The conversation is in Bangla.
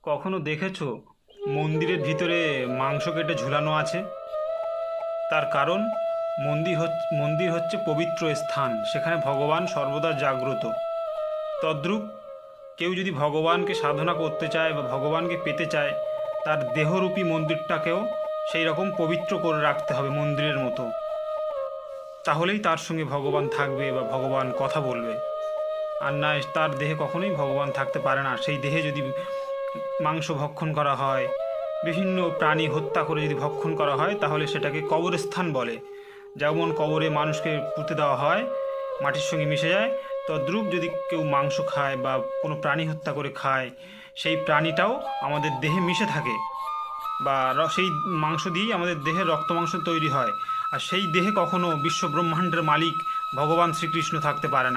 কখনো দেখেছো মন্দিরের ভিতরে মাংস কেটে ঝুলানো আছে? তার কারণ মন্দির হচ্ছে পবিত্র স্থান, সেখানে ভগবান সর্বদা জাগ্রত। তদ্রূপ কেউ যদি ভগবানকে সাধনা করতে চায় বা ভগবানকে পেতে চায়, তার দেহরূপী মন্দিরটাকেও সেই রকম পবিত্র করে রাখতে হবে মন্দিরের মতো। তাহলেই তার সঙ্গে ভগবান থাকবে বা ভগবান কথা বলবে। আর না, তার দেহে কখনোই ভগবান থাকতে পারে না। সেই দেহে যদি মাংস ভক্ষণ করা হয়, বিভিন্ন প্রাণী হত্যা করে যদি ভক্ষণ করা হয়, তাহলে সেটাকে কবরস্থান বলে। যেমন কবরে মানুষকে পুঁতে দেওয়া হয়, মাটির সঙ্গে মিশে যায়, তদ্রূপ যদি কেউ মাংস খায় বা কোনো প্রাণী হত্যা করে খায়, সেই প্রাণীটাও আমাদের দেহে মিশে থাকে, বা সেই মাংস দিয়েই আমাদের দেহে রক্ত মাংস তৈরি হয়। আর সেই দেহে কখনো বিশ্ব ব্রহ্মাণ্ডের মালিক ভগবান শ্রীকৃষ্ণ থাকতে পারে না।